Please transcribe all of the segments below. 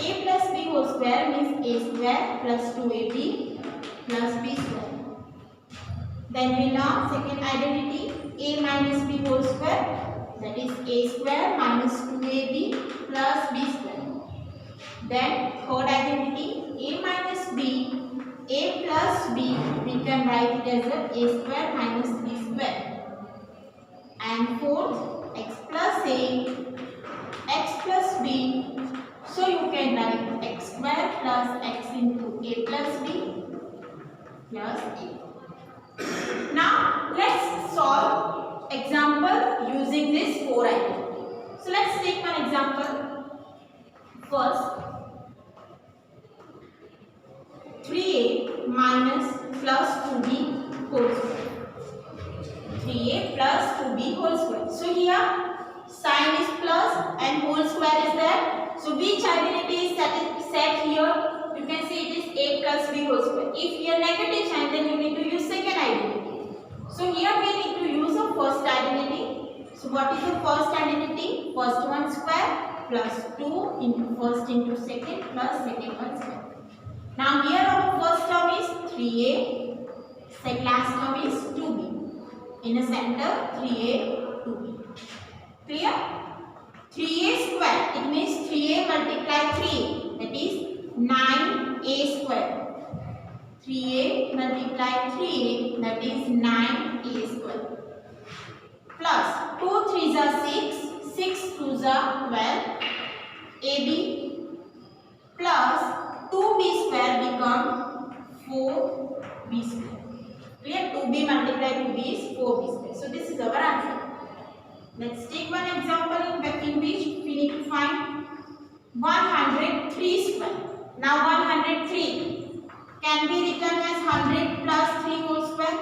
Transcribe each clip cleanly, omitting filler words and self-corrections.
a plus b whole square means a square plus 2ab plus b square. Then we learn second identity, a minus b whole square, that is a square minus 2ab plus b square. Then third identity, a minus b, a plus b, we can write it as a square minus b square. And fourth, x plus a, x plus b, so you can write x square plus x into a plus b plus a. Now let's solve example using this 4 identity. So let's take one example. First, 3a minus plus 2b whole square. 3a plus 2b whole square. So here sign is plus and whole square is there. So which identity is set here? You can see it is a plus b whole square. If here negative sign, then you need to use second identity. So here we need to use a first identity. So what is the first identity? First one square plus 2 into first into second plus second one square. Now here our first term is 3a, second last term is 2b. In the center 3a, 2b. Clear? 3a square, it means 3a multiply 3, that is 9a square. 3a multiply 3a, that is 9a square. Plus 2 3s are 6, 6 2s are 12, ab plus 2b square become 4b square. Clear? 2b multiplied 2b is 4b square. So this is our answer. Let's take one example in which we need to find 103 square. Now 103 can be written as 100 plus 3 whole square.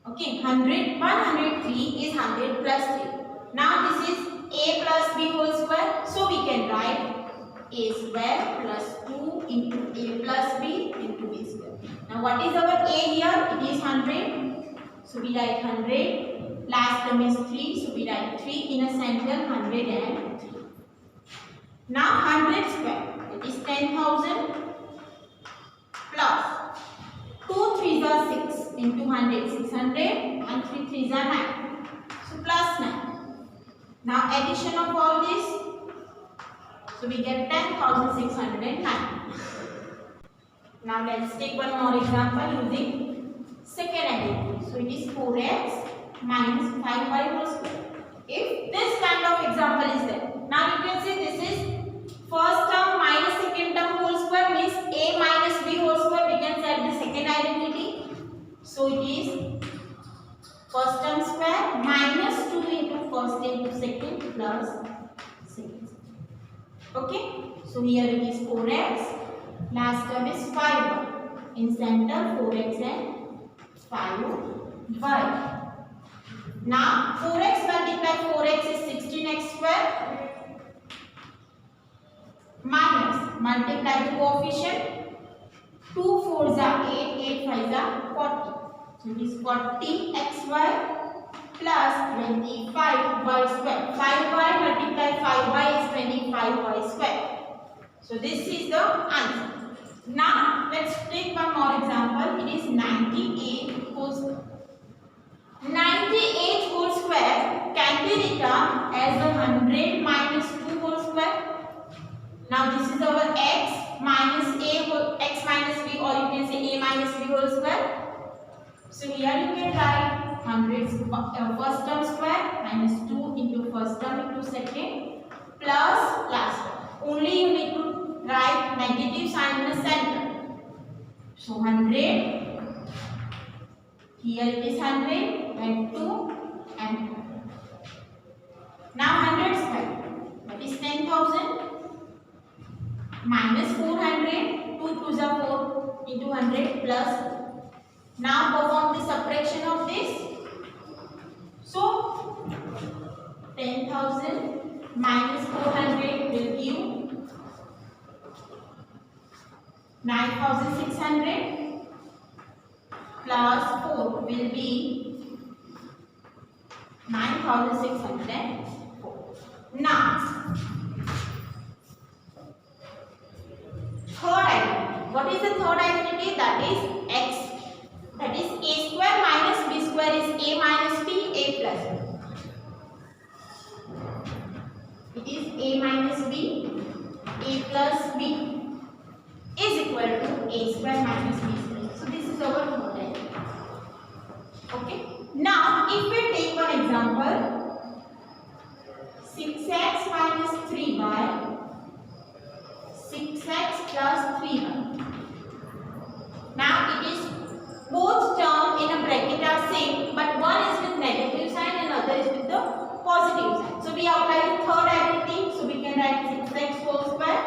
Okay, 103 is 100 plus 3. Now this is a plus b whole square. So we can write a square plus 2 into a plus b into b square. Now what is our a here? It is 100. So we write 100. Last term is 3. So we write 3 in a center 103. Now 100 square. It is 10,000 plus 2 3s are 6 into 100. 600 and 3 3s are 9. So plus 9. Now addition of all this. So we get 10,609. Now let's take one more example using second identity. So it is 4x minus 5y whole square. If this kind of example is there, now you can see this is first term minus second term whole square means a minus b whole square. We can set the second identity. So it is first term square minus 2 into first into second plus second. Okay. So here it is 4x. Last term is 5y. In center 4x and 5y. Now 4x multiply 4x is 16x square minus multiply the coefficient 2 4s are 8, 8 5s are 40. So it is 40xy plus 25y square. 5y multiply 5y is 25y square. So this is the answer. Now let's take one more example. It is 98 whole square. 98 whole square can be written as 100 minus 2 whole square. Now this is our x minus a whole, x minus b, or you can say a minus b whole square. So here you can write 100 first term square minus 2 into first term into second plus last term. Only you need to write negative sign in the center. So 100. Here it is 100 and 2 and 2. Now 100 square, that is 10,000 minus 400, 2 2s are 4 into 100 plus. Now perform the subtraction of this. So 10,000 minus 400 will give 9,600 plus 4 will be 9,604. Now what is the third identity? That is x. That is a square minus b square is a minus b, a plus b. It is a minus b, a plus b is equal to a square minus b square. So this is our third identity. Okay. Now if we take one example, 6x minus 3y, 6x plus 3y. Now it is both terms in a bracket are same, but one is with negative sign and other is with the positive sign. So we apply the third identity. So we can write 6x whole square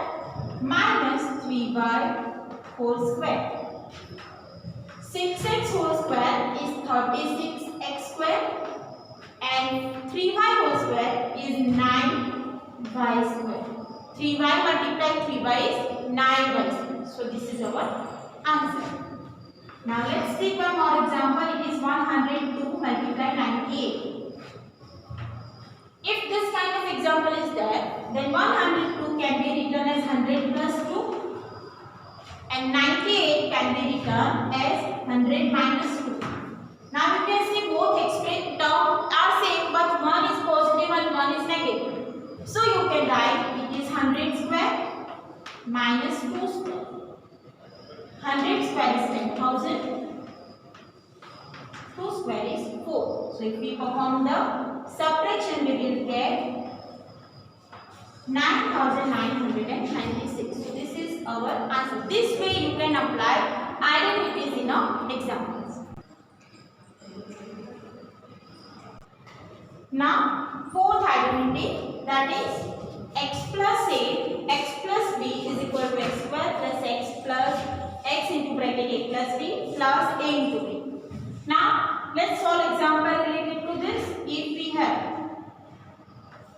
minus 3y whole square. 6x whole square is 36x square and 3y whole square is 9y square. 3y multiplied 3y is 9y square. So this is our answer. Now let's take one more example. It is 102 multiplied 98. If this kind of example is there, then 102 can be written as 100 plus 2 and 98 can be written as 100 minus 2. Now you can see both expressed terms are same, but one is positive and one is negative. So you can write it is 100 square minus 2 square. 100 square is 10,000. 2 square is 4. So if we perform the subtraction, we will get 9,996. So this is our answer. This way you can apply identities in our examples. Now fourth identity, that is x plus a, x plus b is equal to x square plus x plus x into bracket a plus b plus a into b. Now let's solve example related to this. If we have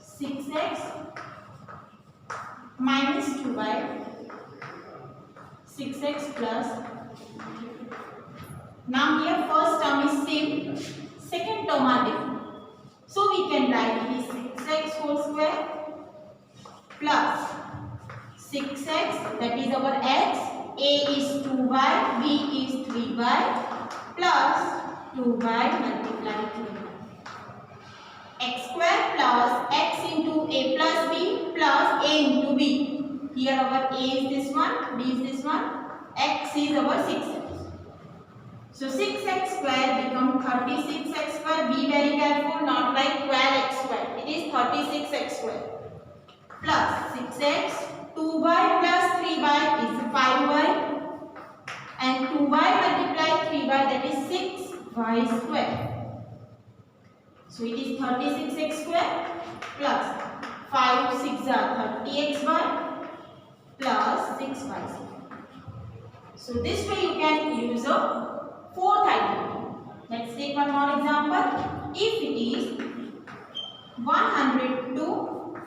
6x minus 2y, 6x plus. Now here first term is same, second term are different. So we can write it is 6x whole square plus 6x, that is our x, a is 2y, b is 3y plus 2y multiplied 3y. X square plus x into a plus b plus a into b. Here our a is this one, b is this one, x is our 6x. So 6x square become 36x square. Be very careful, not like 12x square. It is 36x square plus 6x, 2y plus 3y is 5y and 2y multiplied 3y, that is 6y square. So it is 36x square plus 5 6 are 30xy plus 6y square. So this way you can use a fourth identity. Let's take one more example. If it is 102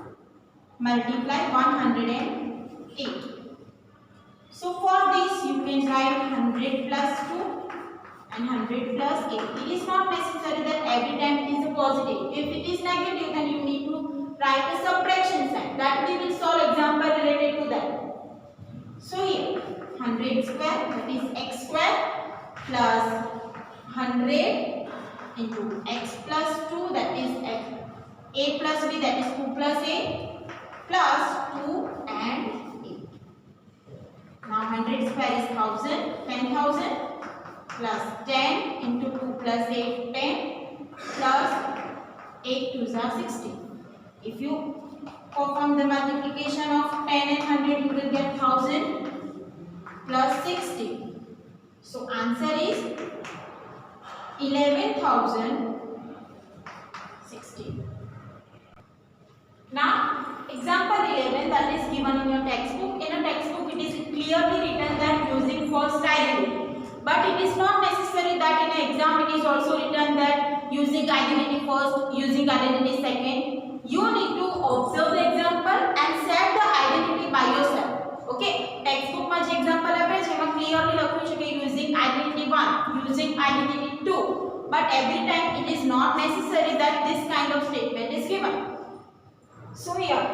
multiply 108. So for this you can write 100 plus 2 and 100 plus 8. It is not necessary that every time it is a positive. If it is negative, then you need to write a subtraction sign. That we will solve example related to that. So here 100 square, that is x square plus 100 into x plus 2, that is a plus b, that is 2 plus a plus 2 and 8. Now 100 square is 1000, 10,000 plus 10 into 2 plus 8, 10 plus 8 2s are 16. If you perform the multiplication of 10 and 100, you will get 1000 plus 60. So answer is 11,060. Now example 11, that is given in your textbook. In a textbook it is clearly written that using first identity. But it is not necessary that in an exam it is also written that using identity first, using identity second. You need to observe the example and set the identity by yourself. Okay, textbook માં જે example આપે છે એમાં clearly લખ્યું છે કે using identity 1, using identity 2. But every time it is not necessary that this kind of statement is given. So here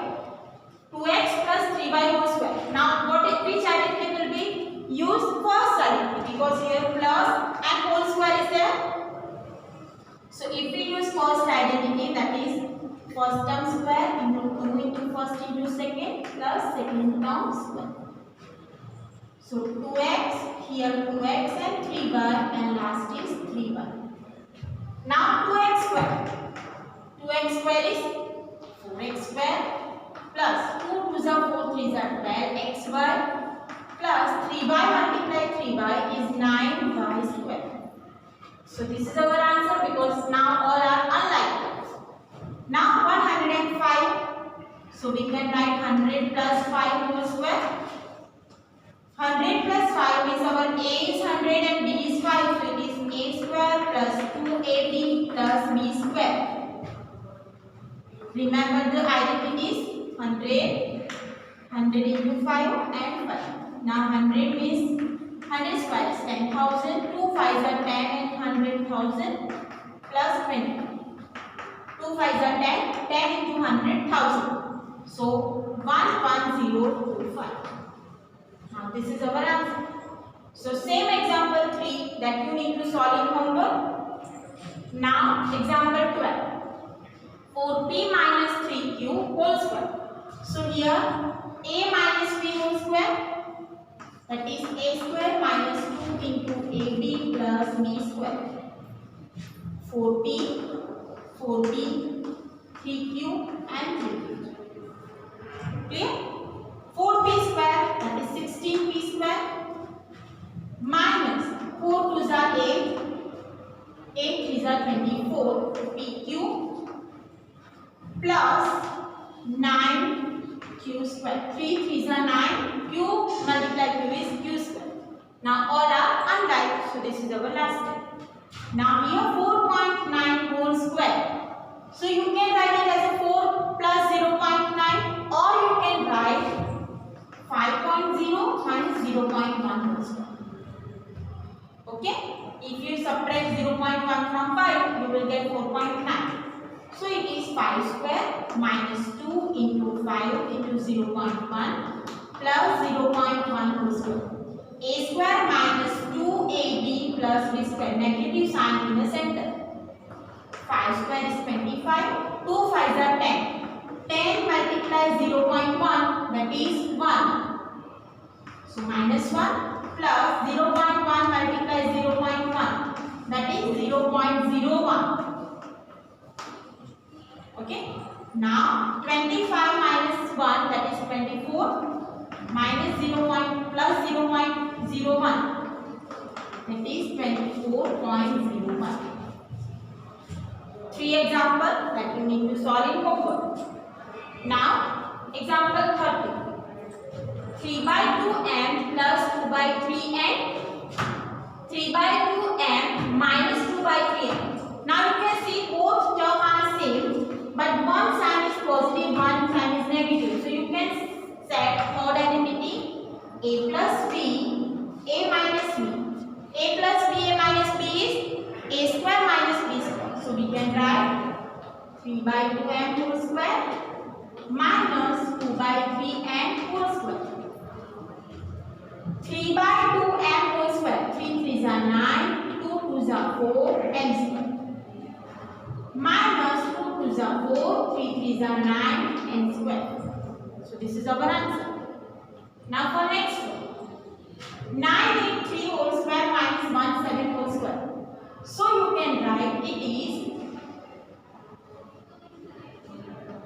2x plus 3y whole square. Now which identity will be use first identity because here plus and whole square is there. So if we use first identity, that is first term square into 2 into first into second plus second term square. So 2x, here 2x and 3y, and last is 3y. Now 2x square. 2x square is 4x square plus 2 to the 4 3 is 12xy plus 3y multiply 3y is 9y square. So this is our answer because now all are unlike. Now 105. So we can write 100 plus 5 whole square. 100 plus 5 means our a is 100 and b is 5. So it is a square plus 2ab plus b square. Remember the identities 100, 100 into 5 and 5. Now 100 means 100 square is 10,000, 2 5s are 10 and 100,000 plus 20. 2 5s are 10, 10 into 100,000. So 11025. Now this is our answer. So same example 3 that you need to solve in homework. Now example 12. 4p minus 3q whole square. So here a minus b whole square, that is a square minus 2 into ab plus b square. 4p, 4p, 3q and 3q. Clear? 4p square, that is 16p square minus 4 2s are 8, 8 3s are 24 pq plus 9q square. 3 3s are 9, q multiplied q is q square. Now all are unlike, so this is our last step. Now here 4.9 whole square. So you can write it as a 4 plus 0.9 or you can write 5.0 minus 0.1 whole square. Okay? If you subtract 0.1 from 5, you will get 4.9. So it is 5 square minus 2 into 5 into 0.1 plus 0.1 whole square. A square minus 2ab plus b square. Negative sign in the center. 5 square is 25. 2 5s are 10. 10 multiplies 0.1, that is 1. So minus 1 plus 0.1 multiplies 0.1, that is 0.01. Okay. Now 25 minus 1, that is 24, minus 0. Plus 0.01, that is 24.01. 3 examples that you need to solve in homework. Now example 30. 3 by 2m plus 2 by 3n, 3 by 2m minus 2 by 3n. Now you can see both terms are same, but one sign is positive, one sign is negative. So you can set third identity a plus b, a minus b. A plus b, a minus b is a square minus b square. So we can write 3 by 2m whole square minus 2 by 3n whole square. 3 by 2m whole square. 3 3s are 9, 2 2s are 4, n square. Minus 2 2s are 4, 3 3s are 9, n square. So this is our answer. Now for next one. 9 3 whole square minus 1 7 whole square. So you can write it is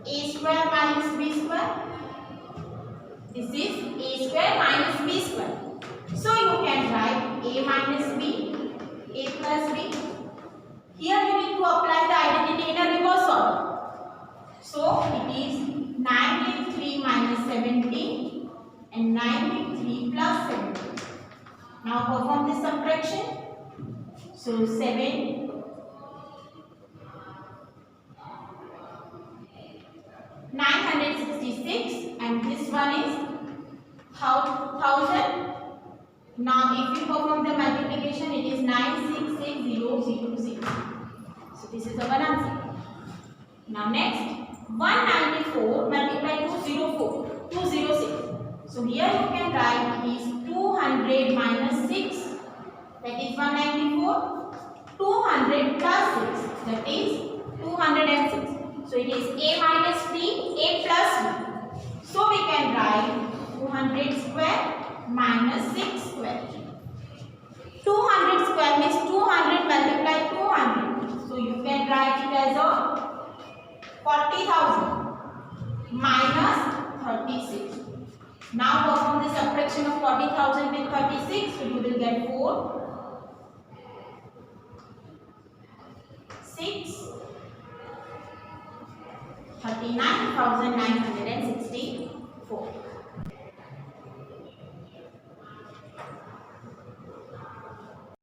a square minus b square. This is a square minus b square. So you can write a minus b, a plus b. Here you need to apply the identity in a reverse order. So it is 9 with 3 minus 17 and 9 with 3 plus 17. Now perform this subtraction. So 7 966 and this one is 1000. Now if you perform the multiplication, it is 966000. So this is our answer. Now next 194 multiplied 206. So here you can write is 200 minus 6, that is 194. 200 plus 6, that is 206. So it is a minus b, a plus b. So we can write 200 square minus 6 square. 200 square means 200 multiply 200. So you can write it as a 40,000 minus 36. Now perform the subtraction of 40,000 with 36. So you will get 4, 6, 39,964.